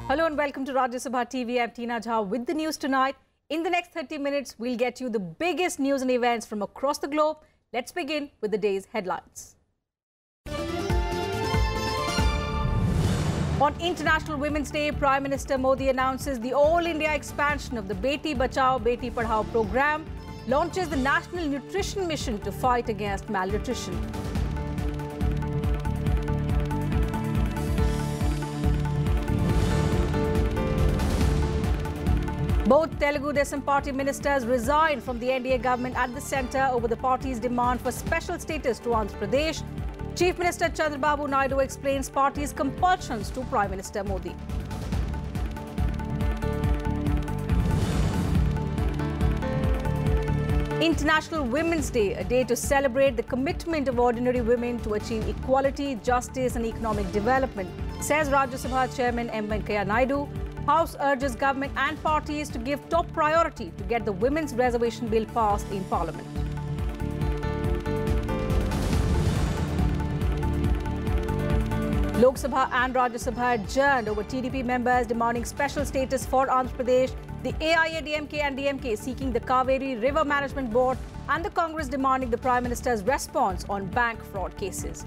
Hello and welcome to Sabha TV. I'm Tina Jha with the news tonight. In the next 30 minutes, we'll get you the biggest news and events from across the globe. Let's begin with the day's headlines. On International Women's Day, Prime Minister Modi announces the all-India expansion of the Beti Bachao, Beti Padhao program, launches the National Nutrition Mission to fight against malnutrition. Both Telugu Desam Party ministers resigned from the NDA government at the centre over the party's demand for special status to Andhra Pradesh. Chief Minister Chandrababu Naidu explains party's compulsions to Prime Minister Modi. International Women's Day, a day to celebrate the commitment of ordinary women to achieve equality, justice and economic development, says Rajya Sabha Chairman M. Venkaiah Naidu. House urges government and parties to give top priority to get the Women's Reservation Bill passed in Parliament. Lok Sabha and Rajya Sabha adjourned over TDP members demanding special status for Andhra Pradesh, the AIADMK and DMK seeking the Kaveri River Management Board, and the Congress demanding the Prime Minister's response on bank fraud cases.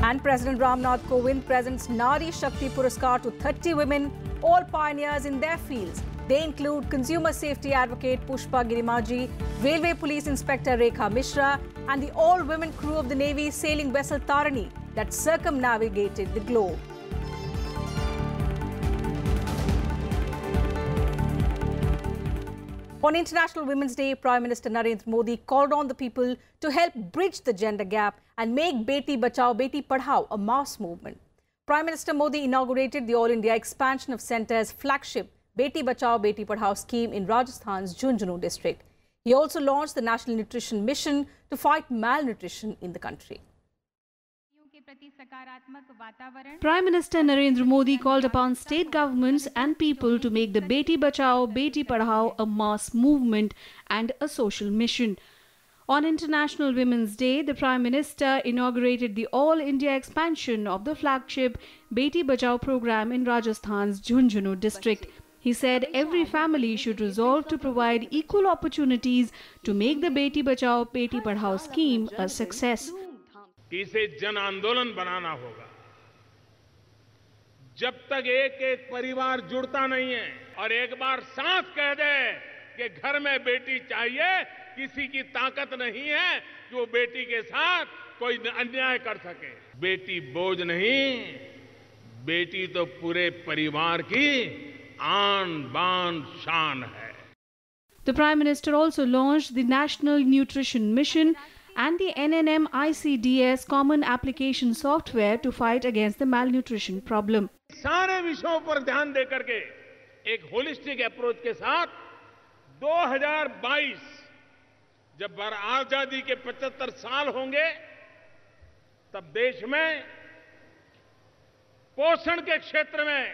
And President Ramnath Kovind presents Nari Shakti Puraskar to 30 women, all pioneers in their fields. They include consumer safety advocate Pushpa Girimaji, Railway Police Inspector Rekha Mishra, and the all-women crew of the Navy sailing vessel Tarini that circumnavigated the globe. On International Women's Day, Prime Minister Narendra Modi called on the people to help bridge the gender gap and make Beti Bachao, Beti Padhao a mass movement. Prime Minister Modi inaugurated the all-India expansion of Centre's flagship Beti Bachao, Beti Padhao scheme in Rajasthan's Junjunu district. He also launched the National Nutrition Mission to fight malnutrition in the country. Prime Minister Narendra Modi called upon state governments and people to make the Beti Bachao, Beti Padhao a mass movement and a social mission. On International Women's Day, the Prime Minister inaugurated the all-India expansion of the flagship Beti Bachao program in Rajasthan's Junjunu district. He said every family should resolve to provide equal opportunities to make the Beti Bachao, Beti Padhao scheme a success. इसे जन आंदोलन बनाना होगा। जब तक एक-एक परिवार जुड़ता नहीं है और एक बार सांस कह दे कि घर में बेटी चाहिए, किसी की ताकत नहीं है कि वो बेटी के साथ कोई अन्याय कर सके। बेटी बोझ नहीं, बेटी तो पूरे परिवार की आन बान शान है। The Prime Minister also launched the National Nutrition Mission and the NNM-ICDS Common Application Software to fight against the malnutrition problem. सारे विषयों पर ध्यान देकर के एक होलिस्टिक अप्रोच के साथ 2022 जब आजादी के 75 साल होंगे तब देश में पोषण के क्षेत्र में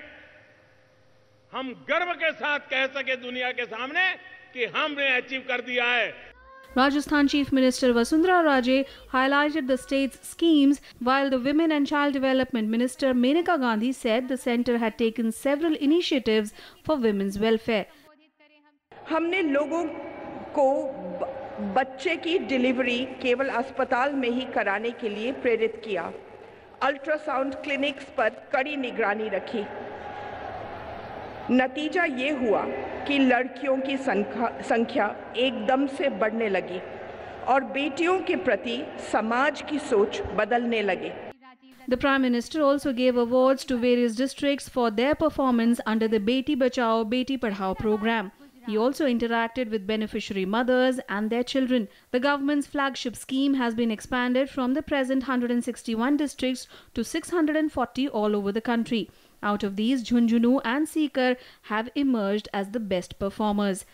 हम गर्व के साथ कह सके दुनिया के सामने कि हमने अचीव कर दिया है। Rajasthan Chief Minister Vasundhara Raje highlighted the state's schemes, while the Women and Child Development Minister Menaka Gandhi said the centre had taken several initiatives for women's welfare. हमने लोगों को बच्चे की डिलीवरी केवल अस्पताल में ही कराने के लिए प्रेरित किया। अल्ट्रासाउंड क्लिनिक्स पर कड़ी निगरानी रखी। नतीजा ये हुआ कि लड़कियों की संख्या एकदम से बढ़ने लगी और बेटियों के प्रति समाज की सोच बदलने लगे। The Prime Minister also gave awards to various districts for their performance under the Beti Bachao, Beti Padhao program. He also interacted with beneficiary mothers and their children. The government's flagship scheme has been expanded from the present 161 districts to 640 all over the country. Out of these, Junjunu and Sikar have emerged as the best performers.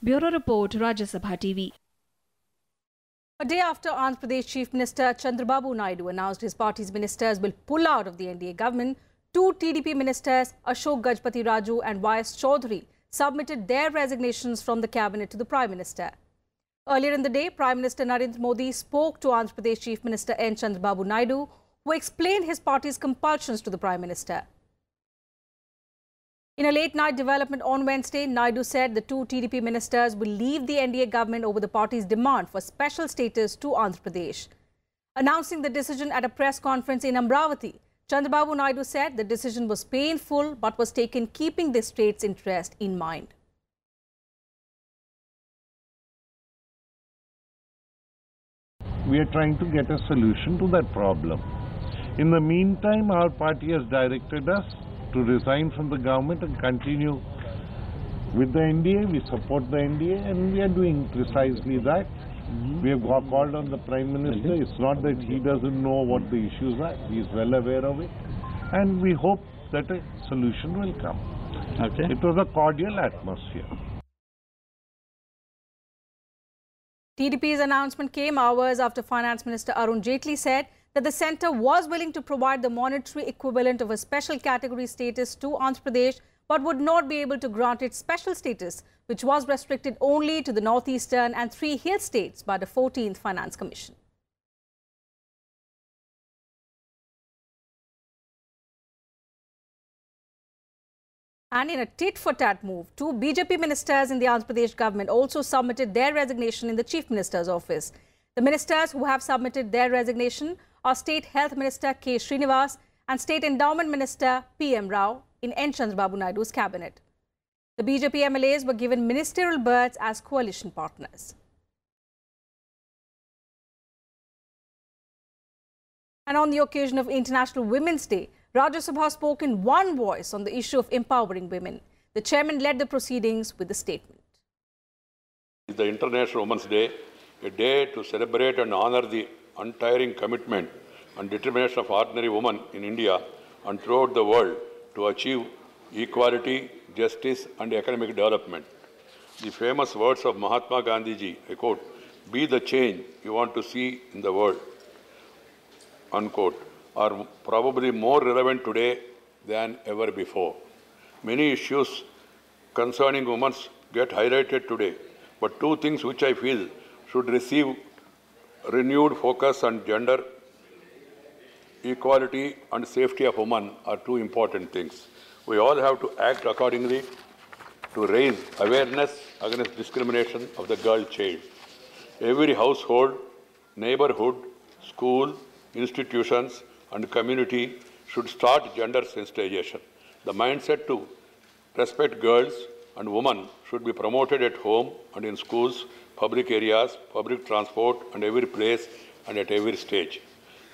Bureau Report, Rajya Sabha TV. A day after Andhra Pradesh Chief Minister Chandrababu Naidu announced his party's ministers will pull out of the NDA government, two TDP ministers, Ashok Gajpati Raju and Y.S. Chaudhary, submitted their resignations from the cabinet to the Prime Minister. Earlier in the day, Prime Minister Narendra Modi spoke to Andhra Pradesh Chief Minister N. Chandrababu Naidu, who explained his party's compulsions to the Prime Minister. In a late-night development on Wednesday, Naidu said the two TDP ministers will leave the NDA government over the party's demand for special status to Andhra Pradesh. Announcing the decision at a press conference in Amravati, Chandrababu Naidu said the decision was painful but was taken keeping the state's interest in mind. We are trying to get a solution to that problem. In the meantime, our party has directed us to resign from the government and continue with the NDA. We support the NDA and we are doing precisely that. We have called on the Prime Minister. It's not that he doesn't know what the issues are. He is well aware of it. And we hope that a solution will come. Okay. It was a cordial atmosphere. TDP's announcement came hours after Finance Minister Arun Jaitley said that the centre was willing to provide the monetary equivalent of a special category status to Andhra Pradesh, but would not be able to grant it special status, which was restricted only to the northeastern and 3 hill states by the 14th Finance Commission. And in a tit-for-tat move, 2 BJP ministers in the Andhra Pradesh government also submitted their resignation in the Chief Minister's office. The ministers who have submitted their resignation are State Health Minister K. Srinivas and State Endowment Minister P.M. Rao in N. Chandrababu Naidu's cabinet. The BJP MLAs were given ministerial berths as coalition partners. And on the occasion of International Women's Day, Rajya Sabha spoke in one voice on the issue of empowering women. The chairman led the proceedings with a statement. The International Women's Day, a day to celebrate and honor the untiring commitment and determination of ordinary women in India and throughout the world to achieve equality, justice and economic development. The famous words of Mahatma Gandhi ji, I quote, "Be the change you want to see in the world," unquote, are probably more relevant today than ever before. Many issues concerning women get highlighted today, but 2 things which I feel should receive renewed focus on gender equality and safety of women are 2 important things. We all have to act accordingly to raise awareness against discrimination of the girl child. Every household, neighborhood, school, institutions and community should start gender sensitization. The mindset to respect girls and women should be promoted at home and in schools, public areas, public transport and every place and at every stage.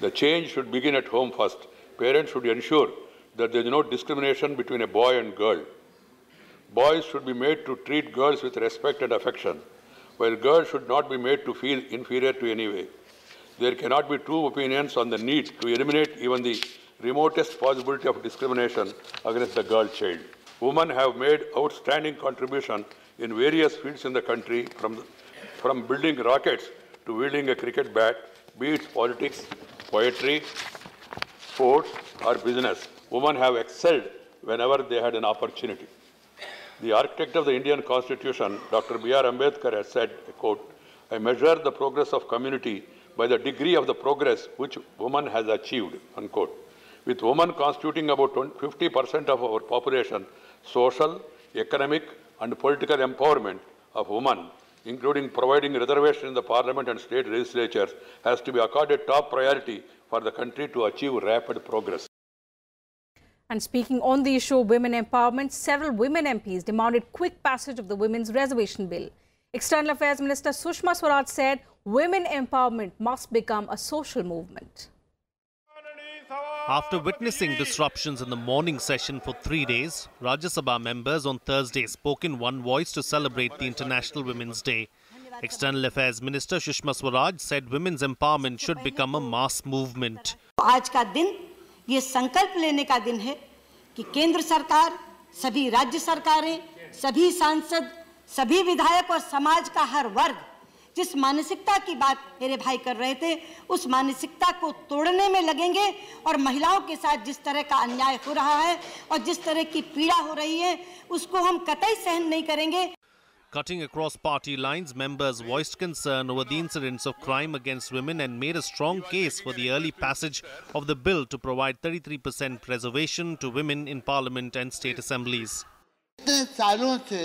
The change should begin at home first. Parents should ensure that there is no discrimination between a boy and girl. Boys should be made to treat girls with respect and affection, while girls should not be made to feel inferior to any way. There cannot be 2 opinions on the need to eliminate even the remotest possibility of discrimination against the girl child. Women have made outstanding contribution in various fields in the country, from building rockets to wielding a cricket bat, be it politics, poetry, sports or business. Women have excelled whenever they had an opportunity. The architect of the Indian Constitution, Dr. B.R. Ambedkar, has said, I quote, "I measure the progress of community by the degree of the progress which woman has achieved," unquote. With women constituting about 50% of our population, social, economic and political empowerment of women, including providing reservation in the parliament and state legislatures, has to be accorded top priority for the country to achieve rapid progress. And speaking on the issue of women empowerment, several women MPs demanded quick passage of the Women's Reservation Bill. External Affairs Minister Sushma Swaraj said women empowerment must become a social movement. After witnessing disruptions in the morning session for 3 days, Rajya Sabha members on Thursday spoke in one voice to celebrate the International Women's Day. External Affairs Minister Sushma Swaraj said women's empowerment should become a mass movement. आज का दिन ये संकल्प लेने का दिन है कि केंद्र सरकार, सभी राज्य सरकारें, सभी सांसद, सभी विधायक और समाज का हर वर्ग जिस मानसिकता की बात मेरे भाई कर रहे थे, उस मानसिकता को तोड़ने में लगेंगे और महिलाओं के साथ जिस तरह का अन्याय हो रहा है और जिस तरह की पीड़ा हो रही है, उसको हम कतई सहन नहीं करेंगे। Cutting across party lines, members voiced concern over the incidents of crime against women and made a strong case for the early passage of the bill to provide 33% reservation to women in parliament and state assemblies. इतने सालों से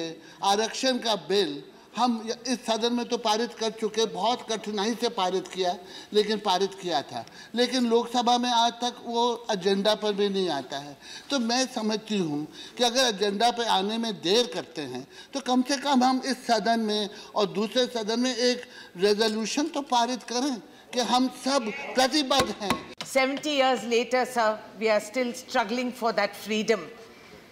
आरक्षण का bill हम इस सदन में तो पारित कर चुके, बहुत कठिनाई से पारित किया, लेकिन पारित किया था, लेकिन लोकसभा में आज तक वो एजेंडा पर भी नहीं आता है। तो मैं समझती हूँ कि अगर एजेंडा पर आने में देर करते हैं तो कम से कम हम इस सदन में और दूसरे सदन में एक रेजोल्यूशन तो पारित करें कि हम सब प्रतिबद्ध हैं। 70 years later, sir, we are still struggling for that freedom.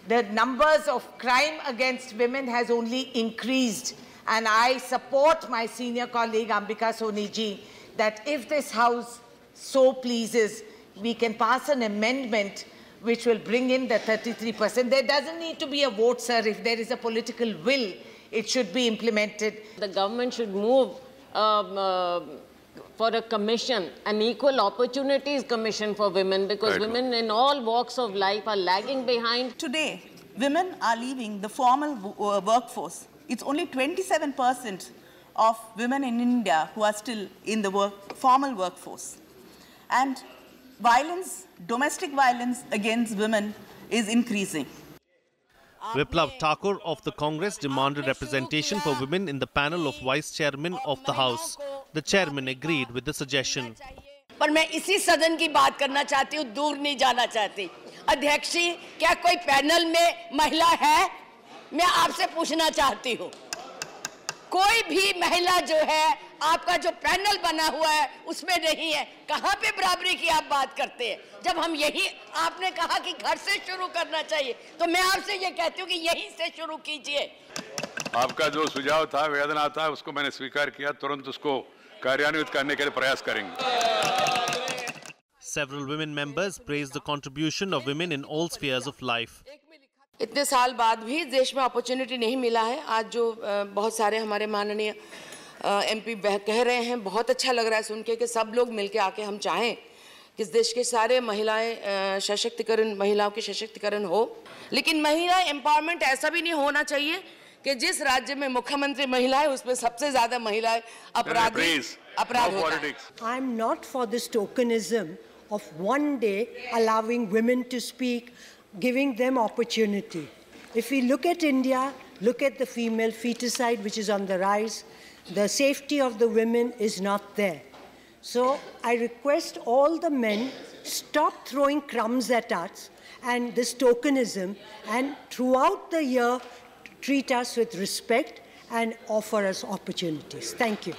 The numbers of crime against women has only increased. And I support my senior colleague Ambika Soni ji that if this House so pleases, we can pass an amendment which will bring in the 33%. There doesn't need to be a vote, sir. If there is a political will, it should be implemented. The government should move for a commission, an equal opportunities commission for women, because women in all walks of life are lagging behind. Today, women are leaving the formal workforce. It's only 27% of women in India who are still in the formal workforce. And violence, domestic violence against women is increasing. Viplav Thakur of the Congress demanded representation for women in the panel of vice chairmen of the House. The chairman agreed with the suggestion. पर मैं इसी सदन की बात करना चाहती हूँ, दूर नहीं जाना चाहती। अध्यक्षी, क्या कोई पैनल में महिला है? मैं आपसे पूछना चाहती हूँ, कोई भी महिला जो है, आपका जो पैनल बना हुआ है उसमें नहीं है। कहाँ पे बराबरी की आप बात करते हैं? जब हम यही, आपने कहा कि घर से शुरू करना चाहिए, तो मैं आपसे ये कहती हूँ कि यहीं से शुरू कीजिए। आपका जो सुझाव था, वेदना था, उसको मैंने स्वीकार किया, तुरंत उसको कार्यान्वित करने के लिए प्रयास करेंगे। Several women members praised the contribution of women in all spheres of life. इतने साल बाद भी देश में अपॉर्चुनिटी नहीं मिला है। आज जो बहुत सारे हमारे माननीय एमपी कह रहे हैं, बहुत अच्छा लग रहा है सुन के कि सब लोग मिलके आके हम चाहें कि इस देश के सारे महिलाएं सशक्तिकरण, महिलाओं के सशक्तिकरण हो। लेकिन महिला एम्पावरमेंट ऐसा भी नहीं होना चाहिए कि जिस राज्य में मुख्यमंत्री महिला है उसमें सबसे ज्यादा महिलाएं अपराध होता है। I am not for this tokenism of one day allowing women to speak, giving them opportunity. If we look at India, look at the female feticide which is on the rise, the safety of the women is not there. So I request all the men, stop throwing crumbs at us and this tokenism, and throughout the year treat us with respect and offer us opportunities. Thank you.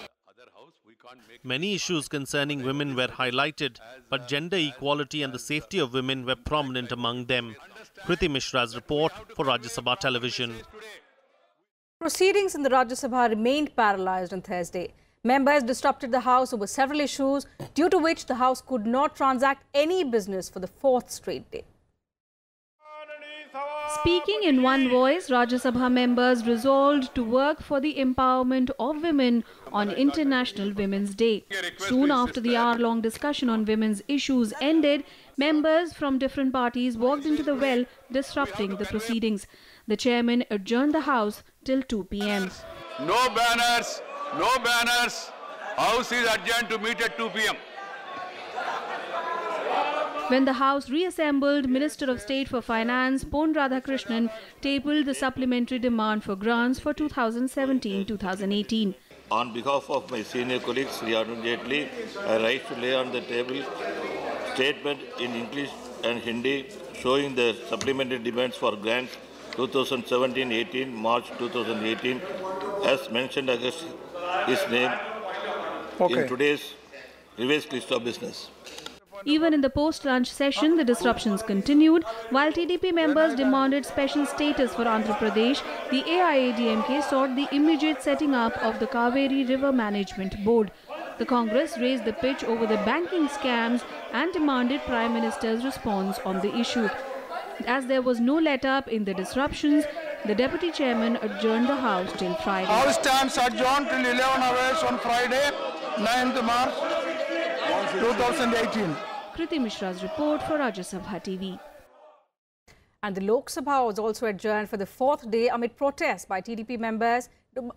Many issues concerning women were highlighted, but gender equality and the safety of women were prominent among them. Kriti Mishra's report for Rajya Sabha Television. Proceedings in the Rajya Sabha remained paralysed on Thursday. Members disrupted the House over several issues, due to which the House could not transact any business for the fourth straight day. Speaking in one voice, Rajya Sabha members resolved to work for the empowerment of women on International Women's Day. Soon after the hour-long discussion on women's issues ended, members from different parties walked into the well, disrupting the proceedings. The chairman adjourned the House till 2 p.m. No banners, no banners. House is adjourned to meet at 2 p.m. When the House reassembled, Minister of State for Finance Pon Radhakrishnan tabled the supplementary demand for grants for 2017-2018. On behalf of my senior colleague Sri Arun Jaitley, I rise to lay on the table statement in English and Hindi showing the supplementary demands for grants 2017-18, March 2018, as mentioned against his name in today's revised list of business. Even in the post-lunch session, the disruptions continued. While TDP members demanded special status for Andhra Pradesh, the AIADMK sought the immediate setting up of the Kaveri River Management Board. The Congress raised the pitch over the banking scams and demanded Prime Minister's response on the issue. As there was no let-up in the disruptions, the Deputy Chairman adjourned the House till Friday. House stands adjourned till 11 hours on Friday, 9th March 2018. Kriti Mishra's report for Rajya Sabha TV. And the Lok Sabha was also adjourned for the fourth day amid protests by TDP members.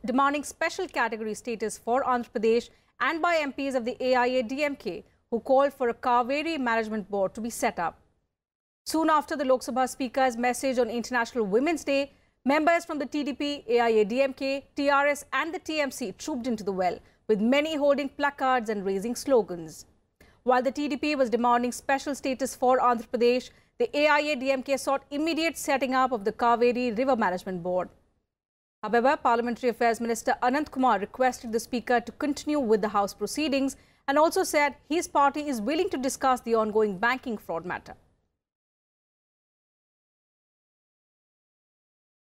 demanding special category status for Andhra Pradesh and by MPs of the AIADMK, who called for a Kaveri Management Board to be set up. Soon after the Lok Sabha Speaker's message on International Women's Day, members from the TDP, AIADMK, TRS and the TMC trooped into the well, with many holding placards and raising slogans. While the TDP was demanding special status for Andhra Pradesh, the AIADMK sought immediate setting up of the Kaveri River Management Board. However, Parliamentary Affairs Minister Anant Kumar requested the Speaker to continue with the House proceedings and also said his party is willing to discuss the ongoing banking fraud matter.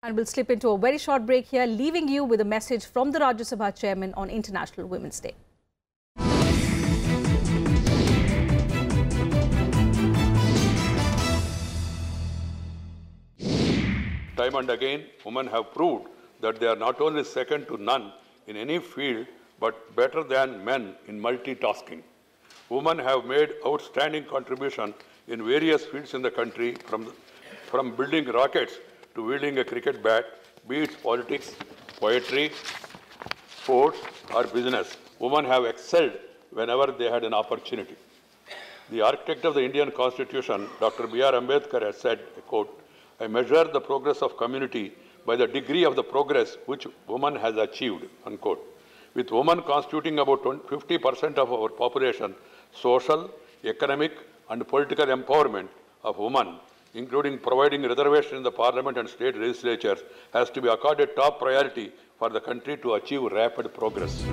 And we'll slip into a very short break here, leaving you with a message from the Rajya Sabha chairman on International Women's Day. Time and again, women have proved that they are not only second to none in any field, but better than men in multitasking. Women have made outstanding contribution in various fields in the country, from building rockets to wielding a cricket bat, be it politics, poetry, sports or business. Women have excelled whenever they had an opportunity. The architect of the Indian Constitution, Dr. B.R. Ambedkar, has said, I quote, "I measure the progress of community by the degree of the progress which woman has achieved," unquote. With women constituting about 50% of our population, social, economic and political empowerment of women, including providing reservation in the parliament and state legislatures, has to be accorded top priority for the country to achieve rapid progress.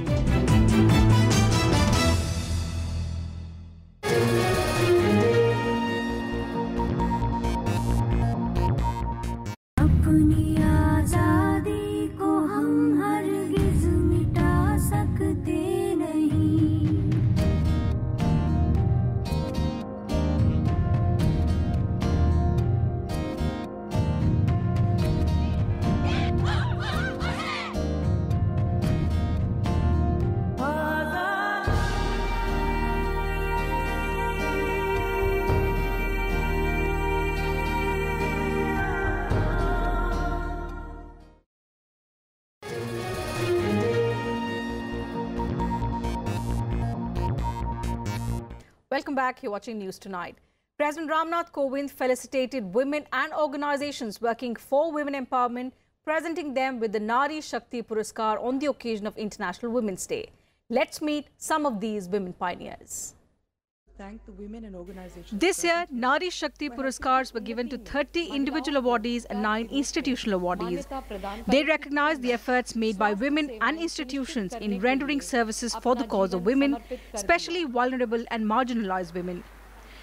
Welcome back. You're watching News Tonight. President Ramnath Kovind felicitated women and organizations working for women empowerment, presenting them with the Nari Shakti Puraskar on the occasion of International Women's Day. Let's meet some of these women pioneers. Thank the women and organizations. This year, Nari Shakti Puraskars were given to 30 individual awardees and 9 institutional awardees. They recognize the efforts made by women and institutions in rendering services for the cause of women, especially vulnerable and marginalized women.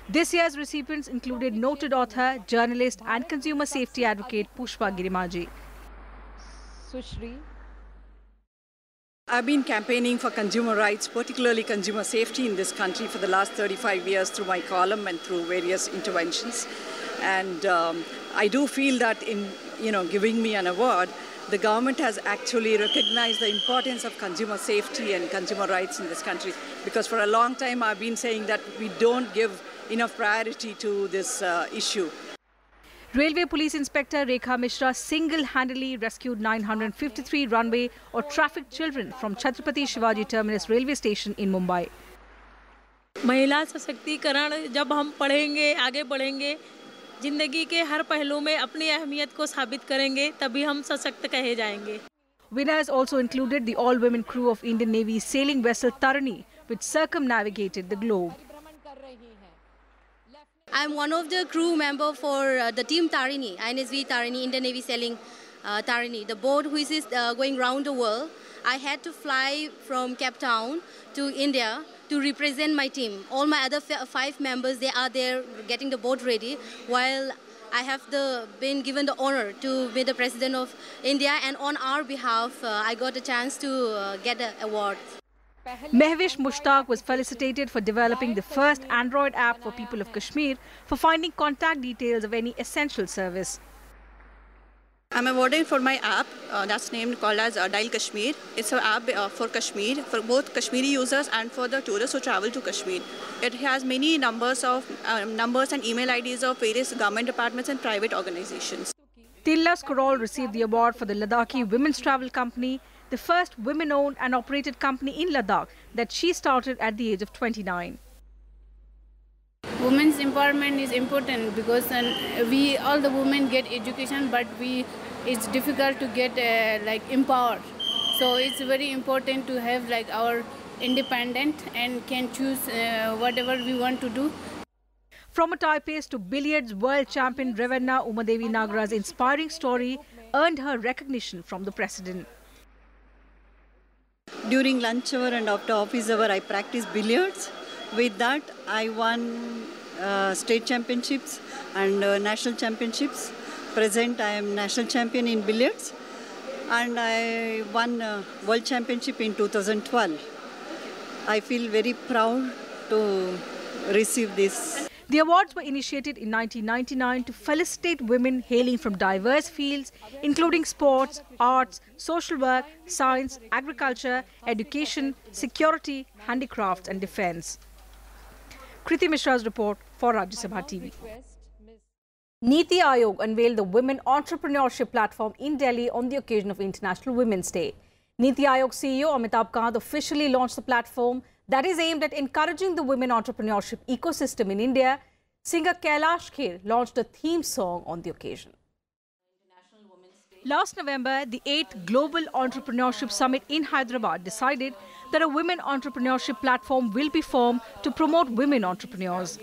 This year's recipients included noted author, journalist and consumer safety advocate Pushpa Girimaji. Sushri. I've been campaigning for consumer rights, particularly consumer safety in this country for the last 35 years through my column and through various interventions. And I do feel that in giving me an award, the government has actually recognized the importance of consumer safety and consumer rights in this country. Because for a long time I've been saying that we don't give enough priority to this issue. Railway Police Inspector Rekha Mishra single-handedly rescued 953 runway or trafficked children from Chhatrapati Shivaji Terminus railway station in Mumbai. महिला सशक्तिकरण जब हम पढ़ेंगे, आगे बढ़ेंगे, जिंदगी के हर पहलू में अपनी अहमियत को साबित करेंगे, तभी हम सशक्त कहे जाएंगे. Winners also included the all-women crew of Indian Navy's sailing vessel Tarini, which circumnavigated the globe. I'm one of the crew member for the team Tarini, INSV Tarini, Indian Navy sailing Tarini, the boat which is going round the world. I had to fly from Cape Town to India to represent my team. All my other 5 members, they are there getting the boat ready, while I have been given the honor to be the President of India, and on our behalf, I got a chance to get an award. Mehwish Mushtaq was felicitated for developing the first Android app for people of Kashmir for finding contact details of any essential service. I'm awarded for my app that's called as Dial Kashmir. It's an app for Kashmir, for both Kashmiri users and for the tourists who travel to Kashmir. It has many numbers and email IDs of various government departments and private organizations. Tilla Skorol received the award for the Ladakhi Women's Travel Company, the first women-owned and operated company in Ladakh that she started at the age of 29. Women's empowerment is important because all the women get education, but it's difficult to get empowered. So it's very important to have our independent and can choose whatever we want to do. From a Taipei to billiards world champion Ravenna Umadevi Nagara's inspiring story earned her recognition from the president. During lunch hour and after office hour, I practiced billiards. With that, I won state championships and national championships. Present, I am national champion in billiards, and I won world championship in 2012. I feel very proud to receive this. The awards were initiated in 1999 to felicitate women hailing from diverse fields, including sports, arts, social work, science, agriculture, education, security, handicrafts and defence. Kriti Mishra's report for Rajya Sabha TV. Niti Aayog unveiled the Women Entrepreneurship Platform in Delhi on the occasion of International Women's Day. Niti Aayog CEO Amitabh Kant officially launched the platform that is aimed at encouraging the women entrepreneurship ecosystem in India. Singer Kailash Kher launched a theme song on the occasion. Last November, the 8th Global Entrepreneurship Summit in Hyderabad decided that a women entrepreneurship platform will be formed to promote women entrepreneurs.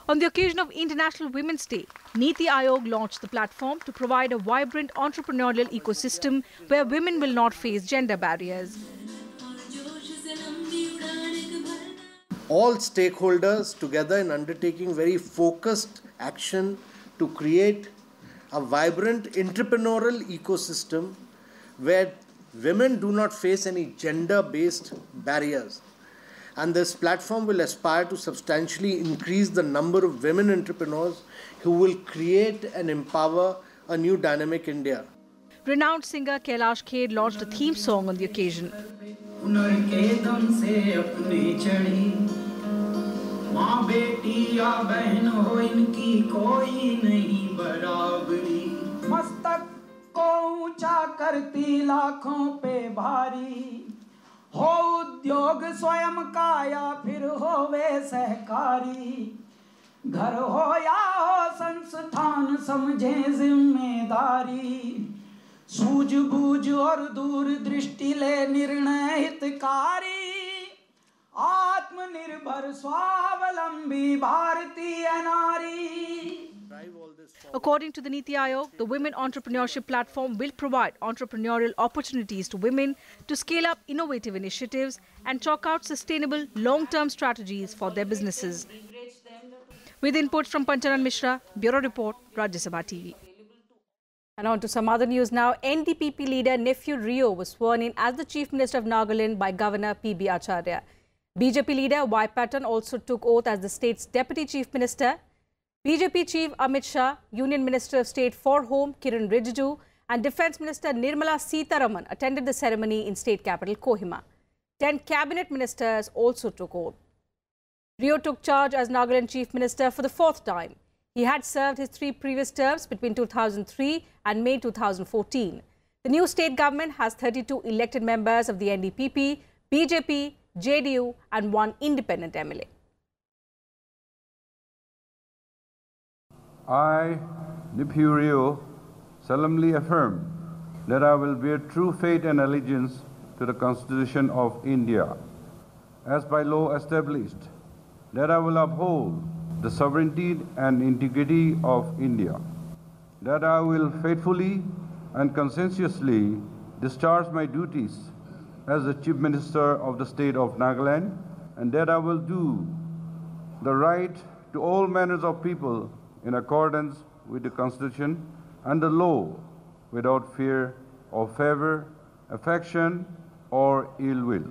On the occasion of International Women's Day, Niti Aayog launched the platform to provide a vibrant entrepreneurial ecosystem where women will not face gender barriers. All stakeholders together in undertaking very focused action to create a vibrant entrepreneurial ecosystem where women do not face any gender-based barriers. And this platform will aspire to substantially increase the number of women entrepreneurs who will create and empower a new dynamic India. Renowned singer Kailash Kher launched a theme song on the occasion. मस्तक को ऊंचा करती लाखों पे भारी हो उद्योग स्वयं का या फिर होवे सहकारी घर हो या हो संस्थान समझे जिम्मेदारी सूझबूझ और दूरदृष्टि ले निर्णय हितकारी आत्मनिर्भर स्वावलंबी भारतीय नारी. According to the Niti Aayog, the Women Entrepreneurship Platform will provide entrepreneurial opportunities to women to scale up innovative initiatives and chalk out sustainable long-term strategies for their businesses. With input from Panchanan Mishra, Bureau Report, Rajya Sabha TV. And on to some other news now. NDPP leader Nephew Rio was sworn in as the Chief Minister of Nagaland by Governor P.B. Acharya. BJP leader Y. Patton also took oath as the state's Deputy Chief Minister. BJP Chief Amit Shah, Union Minister of State for Home Kiran Rijiju and Defence Minister Nirmala Sitharaman attended the ceremony in state capital Kohima. 10 cabinet ministers also took oath. Rio took charge as Nagaland Chief Minister for the 4th time. He had served his 3 previous terms between 2003 and May 2014. The new state government has 32 elected members of the NDPP, BJP, JDU and 1 independent MLA. I, Nephew Rio, solemnly affirm that I will bear true faith and allegiance to the Constitution of India, as by law established, that I will uphold the sovereignty and integrity of India, that I will faithfully and conscientiously discharge my duties as the Chief Minister of the State of Nagaland, and that I will do the right to all manners of people in accordance with the Constitution and the law, without fear or favor, affection or ill will.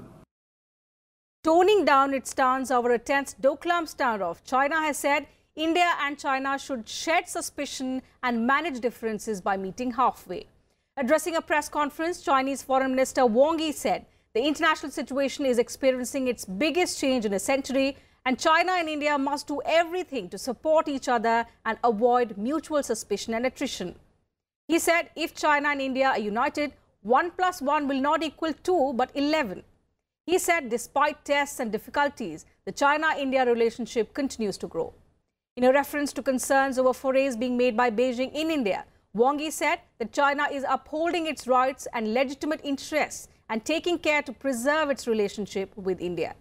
Toning down its stance over a tense Doklam standoff, China has said India and China should shed suspicion and manage differences by meeting halfway. Addressing a press conference, Chinese Foreign Minister Wang Yi said the international situation is experiencing its biggest change in a century, and China and India must do everything to support each other and avoid mutual suspicion and attrition. He said if China and India are united, 1 + 1 will not equal 2 but 11. He said despite tests and difficulties, the China-India relationship continues to grow. In a reference to concerns over forays being made by Beijing in India, Wang Yi said that China is upholding its rights and legitimate interests and taking care to preserve its relationship with India.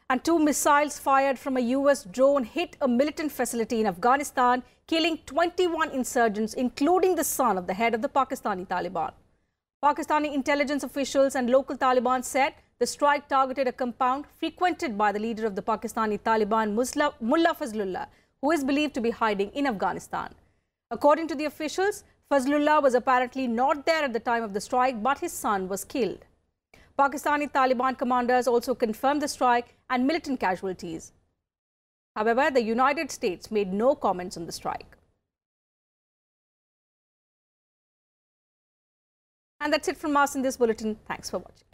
And 2 missiles fired from a US drone hit a militant facility in Afghanistan, killing 21 insurgents, including the son of the head of the Pakistani Taliban. Pakistani intelligence officials and local Taliban said the strike targeted a compound frequented by the leader of the Pakistani Taliban, Mullah Fazlullah, who is believed to be hiding in Afghanistan. According to the officials, Fazlullah was apparently not there at the time of the strike, but his son was killed. Pakistani Taliban commanders also confirmed the strike and militant casualties. However, the United States made no comments on the strike. And that's it from us in this bulletin. Thanks for watching.